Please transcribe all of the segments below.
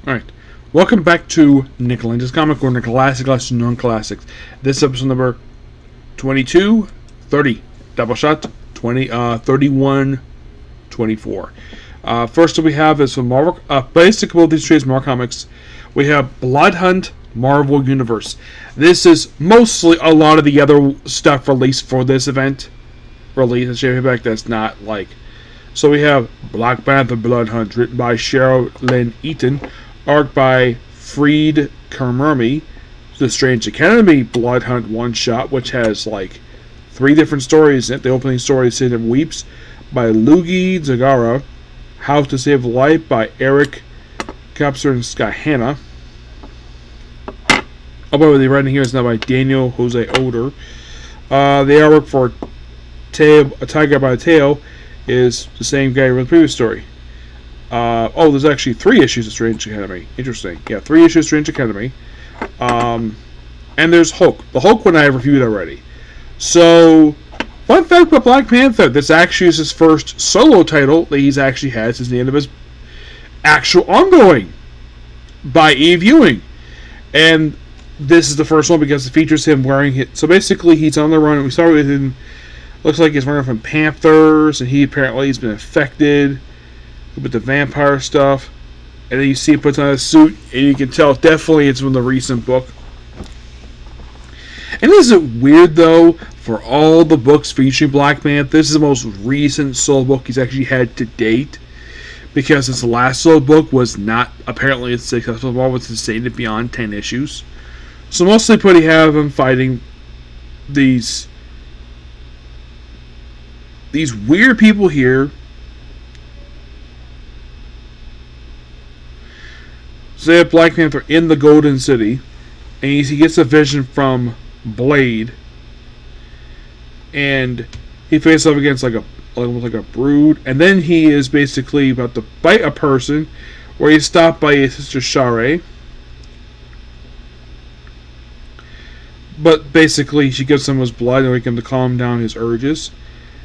Alright, welcome back to Nick Lenz's Comic Corner, Classic Lesson Non-Classics. This is episode number 22, 30. Doubleshot, 31, 24. First we have is from Marvel, basically both these trades Marvel Comics. We have Blood Hunt, Marvel Universe. This is mostly a lot of the other stuff released for this event. Released in back that's not like... So we have Black Panther Blood Hunt, written by Cheryl Lynn Eaton. Art by Freed Kermermy. The Strange Academy Blood Hunt one-shot, which has like 3 different stories in it. The opening story is Sin Weeps by Luigi Zagara. How to Save Life by Eric Kapser and Scott Hanna. Oh, by the way, the writing here is now by Daniel Jose Oder. The artwork for A Tiger by the Tail is the same guy from the previous story. There's actually 3 issues of Strange Academy. Interesting. Yeah, 3 issues of Strange Academy. And there's Hulk. The Hulk one I have reviewed already. So, fun fact about Black Panther. This actually is his first solo title that he's actually had since the end of his actual ongoing by Eve Ewing. And this is the first one because it features him wearing it. So basically, he's on the run. We started with him. Looks like he's running from Panthers, and he's been infected with the vampire stuff. And then you see he puts on a suit, and you can tell definitely it's from the recent book. And isn't it weird, though, for all the books featuring Black Panther, this is the most recent solo book he's actually had to date. Because his last solo book was not apparently as successful as was sustained beyond 10 issues. So mostly put have him fighting these weird people here. So they have Black Panther in the Golden City, and he gets a vision from Blade, and he faces off against like a brood, and then he is basically about to bite a person, where he's stopped by his sister Share. But basically, she gives him his blood and we can calm down his urges.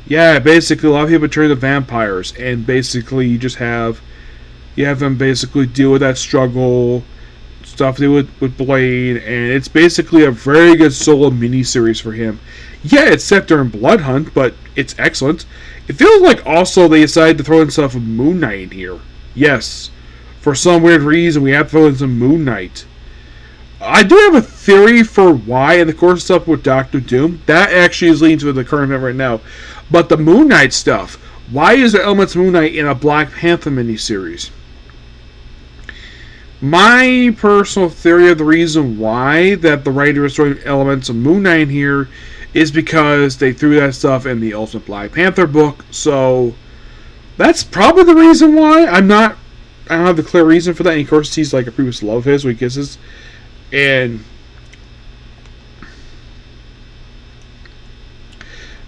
Yeah, basically, a lot of people turn to vampires, and basically, you have them basically deal with that struggle, stuff they do with Blade, and it's basically a very good solo miniseries for him. Yeah, it's set during Blood Hunt, but it's excellent. It feels like also they decided to throw in stuff of Moon Knight in here. Yes, for some weird reason, we have to throw in some Moon Knight. I do have a theory for why, and of course stuff with Doctor Doom. That actually is leading to the current event right now. But the Moon Knight stuff, why is there elements of Moon Knight in a Black Panther miniseries? My personal theory of the reason why that the writer is throwing elements of Moon Knight in here is because they threw that stuff in the Ultimate Black Panther book. So that's probably the reason why. I don't have the clear reason for that. And of course, he's like a previous love of his where he kisses. And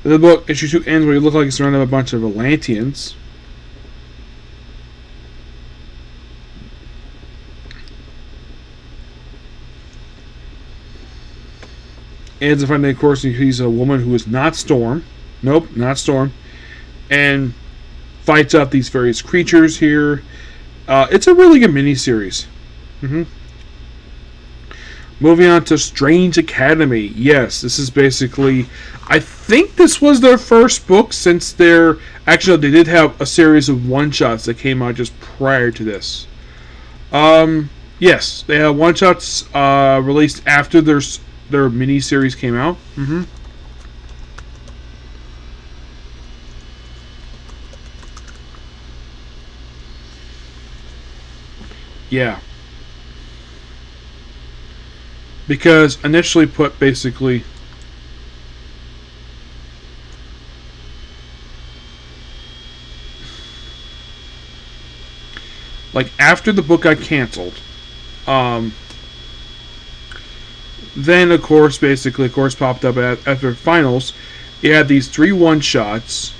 the book, issue 2 ends where you look like he's surrounded by a bunch of Atlanteans. Ends up finding, of course, he's a woman who is not Storm. Nope, not Storm. And fights out these various creatures here. It's a really good miniseries. Moving on to Strange Academy. Yes, this is basically... I think this was their first book since their... Actually, they did have a series of one-shots that came out just prior to this. Yes, they have one-shots released after their mini-series came out. Yeah. Because initially put basically like after the book got canceled, then of course popped up after finals. You had these 3 one-shots,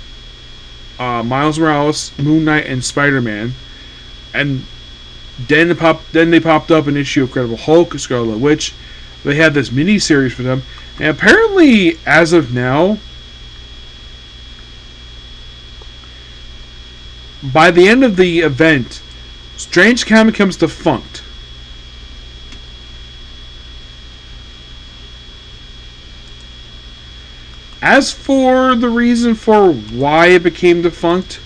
Miles Morales, Moon Knight, and Spider-Man, and then they popped up an issue of Incredible Hulk, Scarlet Witch. They had this mini-series for them. And apparently, as of now, by the end of the event, Strange Academy becomes defunct. As for the reason for why it became defunct,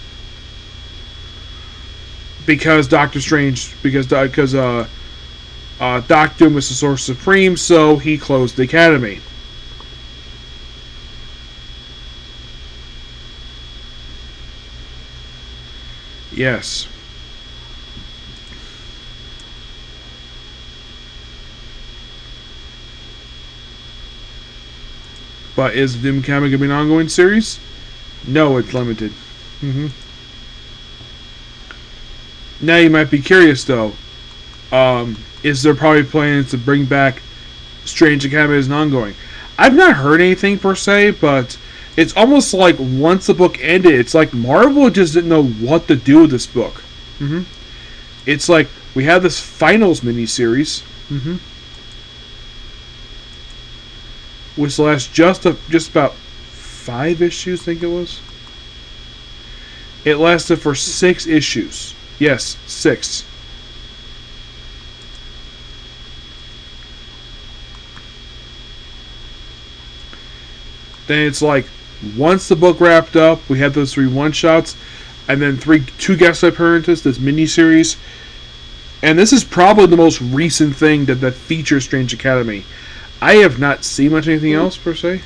because Doctor Strange, because Doctor Doom was the Source Supreme, so he closed the Academy. Yes. But is Doom Academy going to be an ongoing series? No, it's limited. Now you might be curious though. Is there probably plans to bring back Strange Academy as an ongoing? I've not heard anything per se, but it's almost like once the book ended, it's like Marvel just didn't know what to do with this book. It's like we have this finals miniseries, which lasts just about 5 issues, I think it was. It lasted for 6 issues. Yes, 6. Then it's like once the book wrapped up, we had those 3 one-shots, and then 2 guest appearances, this miniseries. And this is probably the most recent thing that features Strange Academy. I have not seen much anything else per se.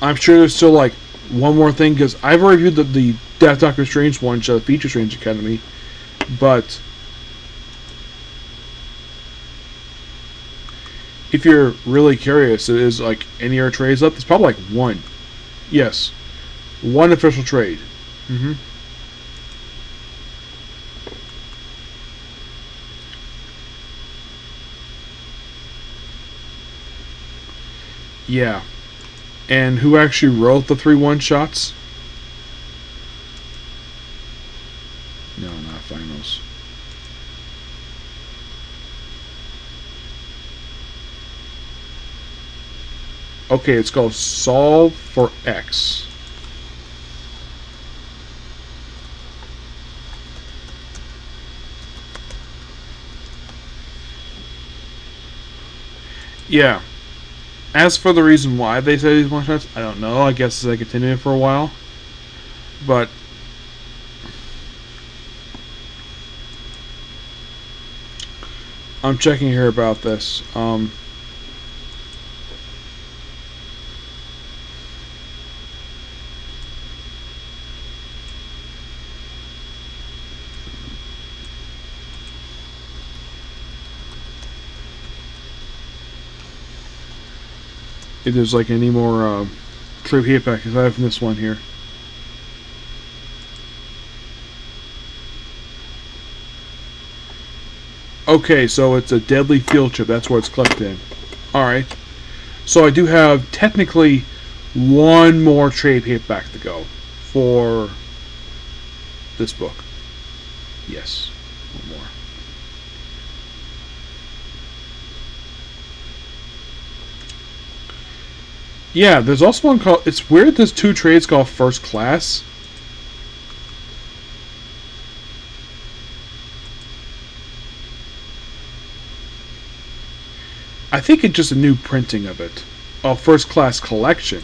I'm sure there's still like one more thing, because I've already reviewed the Death Doctor Strange one shot that features Strange Academy, but if you're really curious, it is like any other trades up. It's probably like 1. Yes, 1 official trade. Yeah. And who actually wrote the 3 one-shots? No, not finals. Okay, it's called Solve for X. Yeah. As for the reason why they say these one-shots, I don't know. I guess they continue for a while. But I'm checking here about this. If there's like any more trade paperbacks aside from this one here. Okay, so it's a deadly field trip. That's where it's collected in. Alright. So I do have technically 1 more trade paperback to go for this book. Yes, 1 more. Yeah, there's also one called... It's weird there's 2 trades called First Class. I think it's just a new printing of it. Oh, First Class Collection.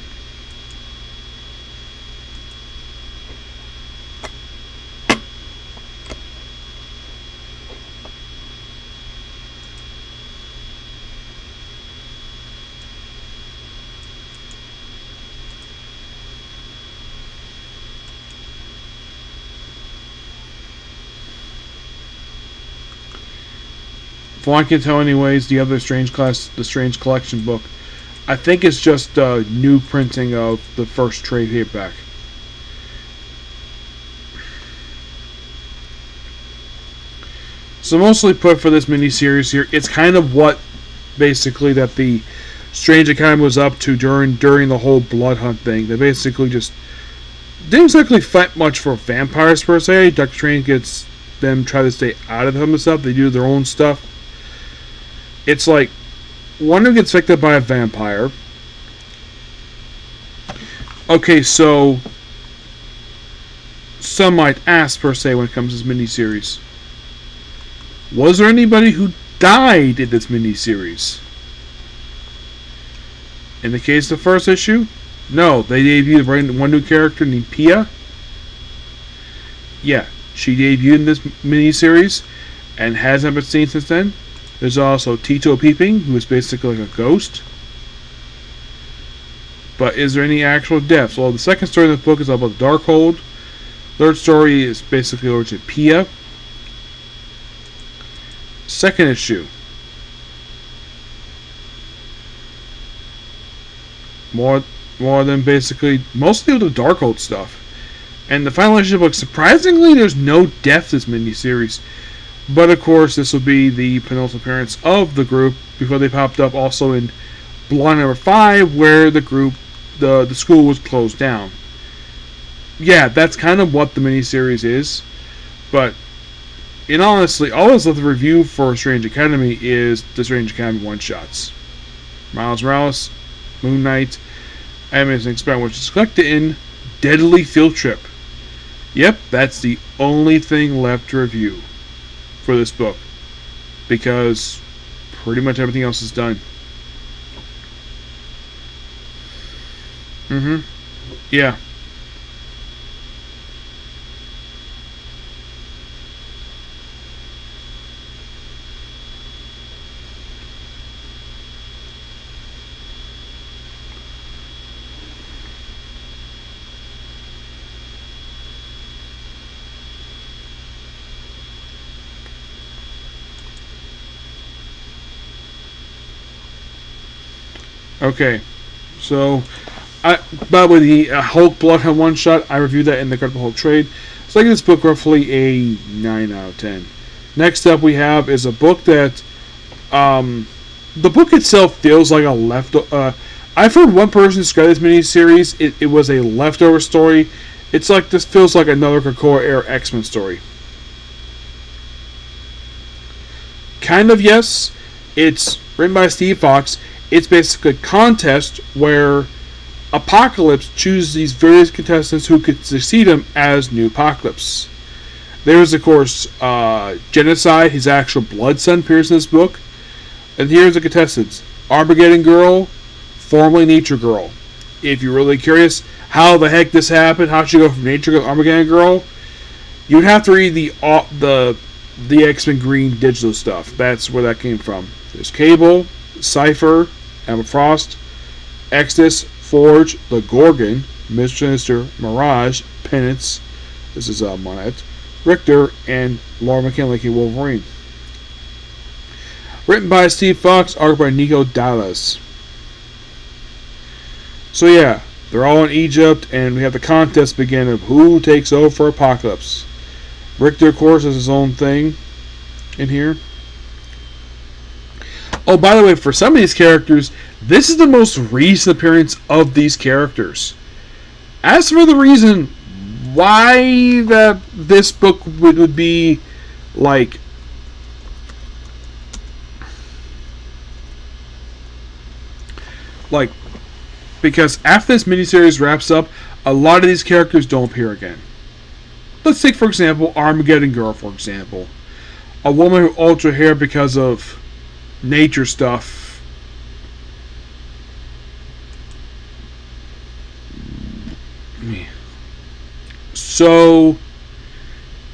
From what I can tell anyways, the other Strange Collection book, I think it's just a new printing of the first trade paperback. So mostly put for this mini-series here, it's kind of what basically that the Strange Academy was up to during the whole Blood Hunt thing. They basically just didn't exactly fight much for vampires per se. Doctor Strange gets them try to stay out of some of the stuff. They do their own stuff. It's like one who gets affected by a vampire. Okay, so some might ask per se when it comes to this miniseries, was there anybody who died in this miniseries? In the case of the first issue, no. They debuted one new character named Pia. Yeah, she debuted in this miniseries and hasn't been seen since then. There's also Tito Peeping, who is basically like a ghost. But is there any actual deaths? Well, the second story in the book is about the Darkhold. Third story is basically over to Pia. Second issue. More than basically mostly with the Darkhold stuff. And the final issue of the book, surprisingly, there's no death this miniseries. But of course, this will be the penultimate appearance of the group before they popped up also in Blood number 5, where the group, the school was closed down. Yeah, that's kind of what the miniseries is. But in honestly, all that's left to review for Strange Academy is the Strange Academy one-shots. Miles Morales, Moon Knight, Amazing Experiment, which is collected in Deadly Field Trip. Yep, that's the only thing left to review for this book, because pretty much everything else is done. Yeah. Okay, so by the way, the Hulk Bloodhound one shot, I reviewed that in the Incredible Hulk trade. So I give this book roughly a 9 out of 10. Next up we have is a book that the book itself feels like a I've heard one person describe this miniseries. It was a leftover story. It's like this feels like another Krakoa era X-Men story. Kind of, yes. It's written by Steve Fox. It's basically a contest where Apocalypse chooses these various contestants who could succeed him as New Apocalypse. There is, of course, Genocide, his actual blood son, appears in this book. And here's the contestants: Armageddon Girl, formerly Nature Girl. If you're really curious how the heck this happened, how she go from Nature Girl to Armageddon Girl, you'd have to read the X-Men Green digital stuff. That's where that came from. There's Cable, Cypher, Emma Frost, Exodus, Forge, the Gorgon, Mr. Sinister, Mirage, Penance, this is Monette, Richter, and Laura McKinley, Wolverine. Written by Steve Fox, art by Nico Dallas. So yeah, they're all in Egypt, and we have the contest begin of who takes over for Apocalypse. Richter, of course, has his own thing in here. Oh, by the way, for some of these characters, this is the most recent appearance of these characters. As for the reason why this book would be like because after this miniseries wraps up, a lot of these characters don't appear again. Let's take, for example, Armageddon Girl, for example. A woman who altered her hair because of nature stuff. So,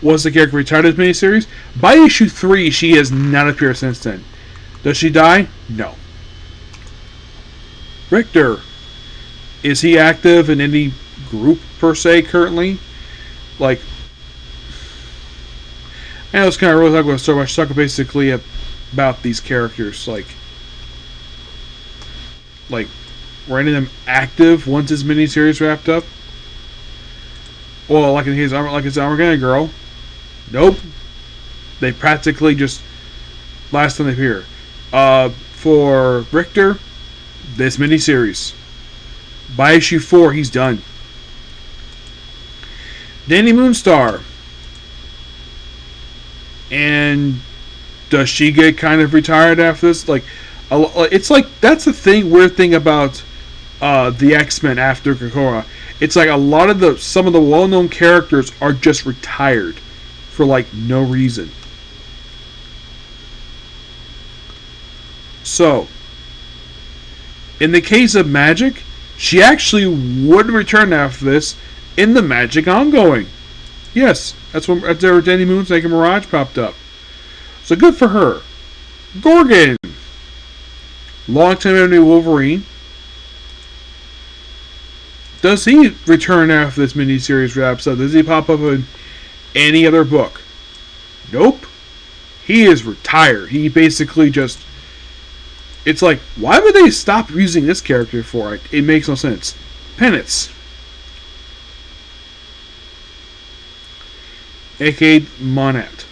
was the character retired in this miniseries? By issue 3, she has not appeared since then. Does she die? No. Richter. Is he active in any group, per se, currently? Like, I know it's kind of really talk about so much talk basically about these characters. Like, were any of them active once this miniseries wrapped up? Well, like in his Armageddon Girl, nope. They practically just last time they appear. For Richter, this miniseries. By issue 4, he's done. Danny Moonstar. And does she get kind of retired after this? Like, it's like that's the weird thing about the X-Men after Kokora. It's like some of the well-known characters are just retired for like no reason. So, in the case of Magic, she actually would return after this in the Magic ongoing. Yes, that's where Danny Moon's like a Mirage popped up. So good for her. Gorgon, longtime enemy Wolverine. Does he return after this miniseries wraps up? Does he pop up in any other book? Nope. He is retired. He basically just... It's like, why would they stop using this character for it? It makes no sense. Penance. A.K.A. Monette.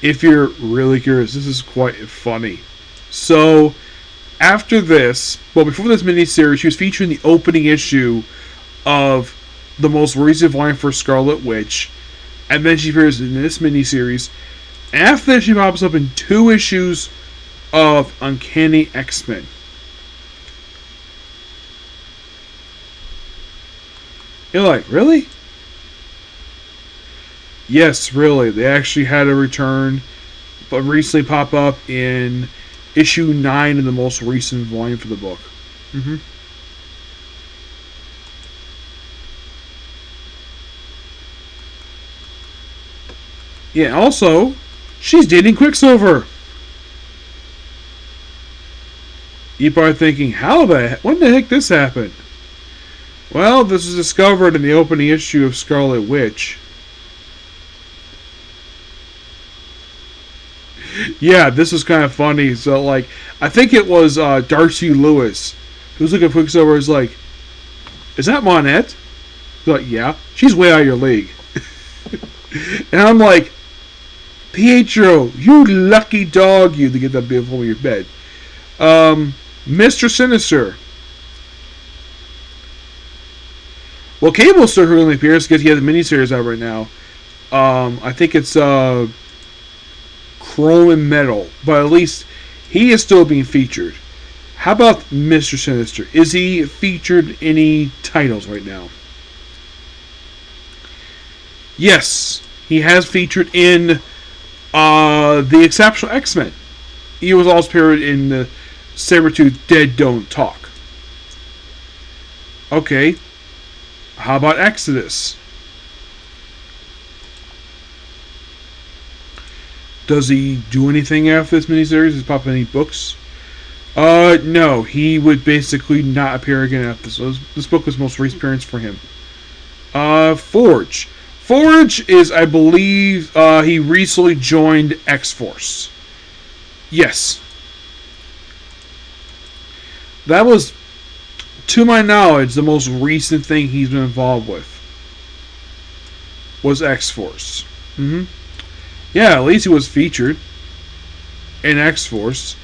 If you're really curious, this is quite funny. So, after this, before this miniseries, she was featured in the opening issue of the most recent volume for Scarlet Witch, and then she appears in this miniseries. After that, she pops up in 2 issues of Uncanny X-Men. You're like, really? Yes, really. They actually had a return, but recently pop up in issue 9 in the most recent volume for the book. Yeah, also, she's dating Quicksilver. You're probably thinking, when the heck this happened? Well, this was discovered in the opening issue of Scarlet Witch. Yeah, this was kind of funny. So, like, I think it was Darcy Lewis who's looking at Quicksilver. Is like, is that Monette? He's like, yeah, she's way out of your league. And I'm like, Pietro, you lucky dog, you to get that beautiful in your bed. Mr. Sinister. Well, Cable's still currently appears because he has a miniseries out right now. I think it's Chrome and Metal, but at least he is still being featured. How about Mr. Sinister? Is he featured in any titles right now? Yes, he has featured in the Exceptional X-Men. He was also appeared in the Sabretooth Dead Don't Talk. Okay, how about Exodus? Does he do anything after this miniseries? Does he pop any books? No. He would basically not appear again after this. So this book was the most recent appearance for him. Forge. Forge is, I believe, he recently joined X-Force. Yes. That was, to my knowledge, the most recent thing he's been involved with. Was X-Force. Yeah, at least he was featured in X-Force.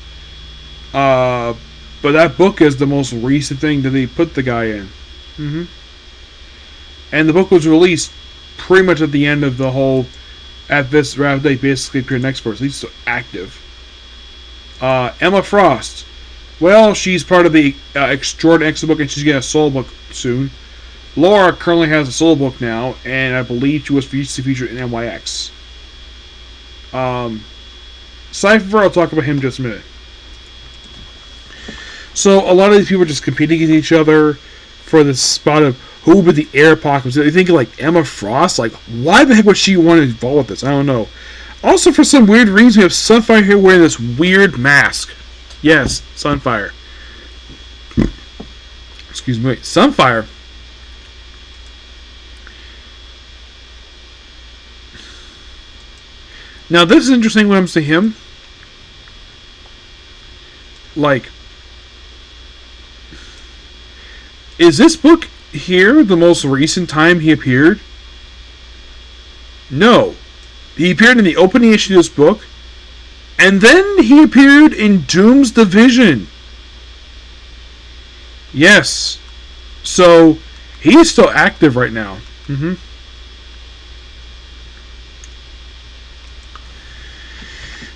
But that book is the most recent thing that they put the guy in. And the book was released pretty much at the end of the whole... At this round, they basically appeared in X-Force. At least so active. Emma Frost. Well, she's part of the Extraordinary X book, and she's getting a solo book soon. Laura currently has a solo book now, and I believe she was featured in NYX. Cypher, I'll talk about him in just a minute. So, a lot of these people are just competing against each other for the spot of who would the air pocket. They think like Emma Frost. Like, why the heck would she want to involve with this? I don't know. Also, for some weird reason, we have Sunfire here wearing this weird mask. Yes, Sunfire. Excuse me. Wait, Sunfire. Now, this is interesting when it comes to him. Like, is this book here the most recent time he appeared? No. He appeared in the opening issue of this book, And then he appeared in Doom's Division. Yes. So, he's still active right now.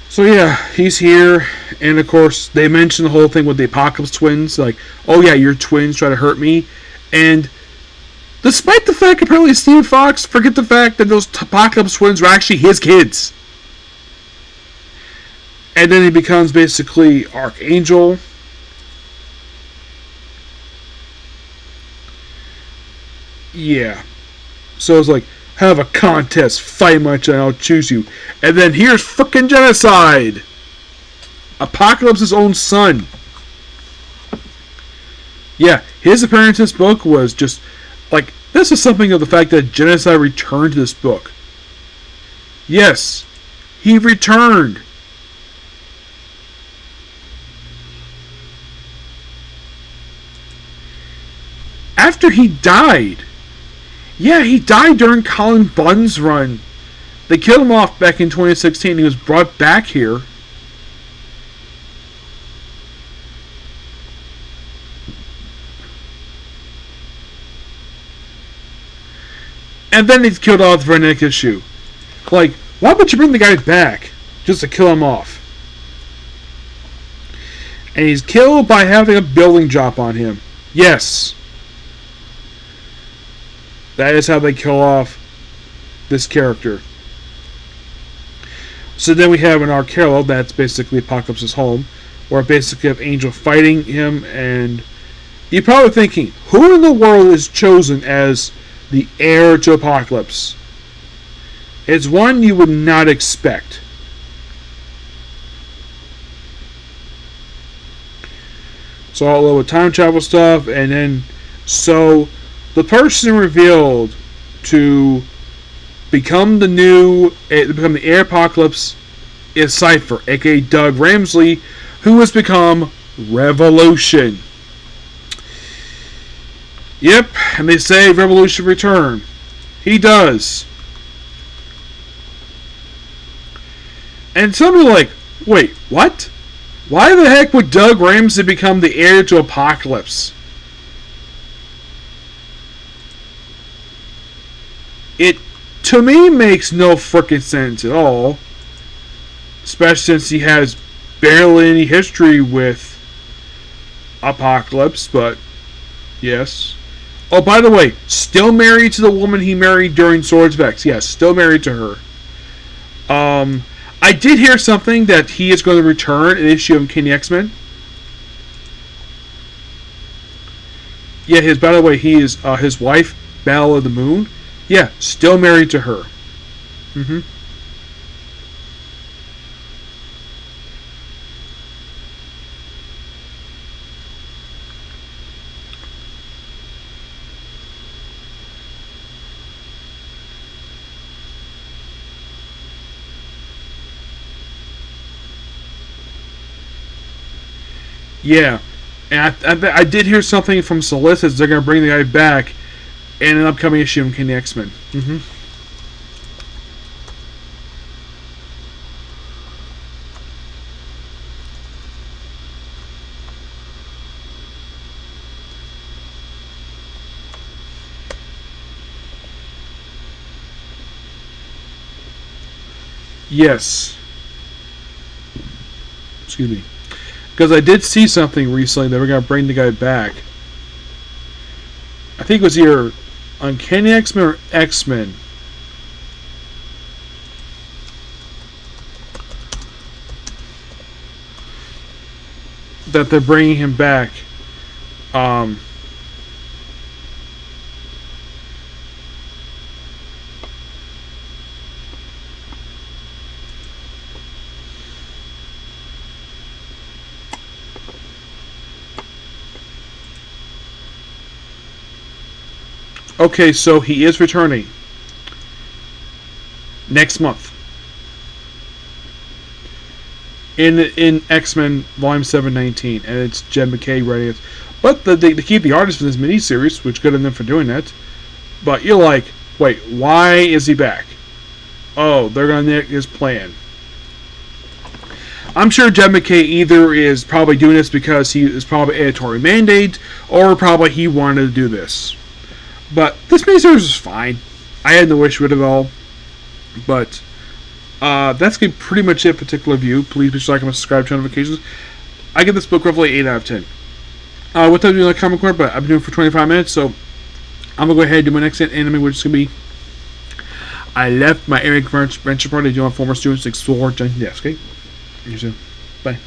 So yeah, he's here. And of course, they mentioned the whole thing with the Apocalypse twins. Like, oh yeah, your twins try to hurt me. And despite the fact, apparently, Steve Fox forget the fact that those Apocalypse twins were actually his kids. And then he becomes basically Archangel. Yeah. So it's like, have a contest, fight much, and I'll choose you. And then here's frickin' genocide. Apocalypse's own son. Yeah, his appearance in this book was just like, this is something of the fact that genocide returned to this book. Yes, he returned. After he died. Yeah, he died during Colin Bunn's run. They killed him off back in 2016. He was brought back here. And then he's killed off for the next issue. Like, why would you bring the guy back just to kill him off? And he's killed by having a building drop on him. Yes. That is how they kill off this character. So then we have an arc parallel that's basically Apocalypse's home, where basically have Angel fighting him, and you're probably thinking, who in the world is chosen as the heir to Apocalypse? It's one you would not expect. So all over time travel stuff, and then so the person revealed to become the heir Apocalypse is Cypher, aka Doug Ramsey, who has become Revolution. Yep, and they say Revolution return. He does. And some are like, wait, what? Why the heck would Doug Ramsey become the heir to Apocalypse? It, to me, makes no frickin' sense at all. Especially since he has barely any history with Apocalypse, but yes. Oh, by the way, still married to the woman he married during Swords of X. Yes, still married to her. I did hear something that he is going to return an issue of Uncanny X-Men. Yeah, by the way, he is his wife, Battle of the Moon. Yeah, still married to her. Yeah, and I did hear something from solicits. They're going to bring the guy back in an upcoming issue of Uncanny X-Men. Yes. Excuse me. Because I did see something recently that we're going to bring the guy back. I think it was either Uncanny X-Men or X-Men. That they're bringing him back. Okay, so he is returning next month in X-Men Volume 719, and it's Jed MacKay writing it. But they keep the artist for this miniseries, which good on them for doing that. But you're like, wait, why is he back? Oh, they're gonna nick his plan. I'm sure Jed McKay either is probably doing this because he is probably editorial mandate, or probably he wanted to do this. But this miniseries is fine. I had no issue with it at all. But that's going to be pretty much it, particular review. Please be sure to like and subscribe to notifications. I give this book roughly 8 out of 10. What time do you like comic corner? But I've been doing it for 25 minutes, so I'm going to go ahead and do my next anime, which is going to be I left my Eric Venture Party to do my former students to explore Junkie Deaths. Okay? See you soon. Bye.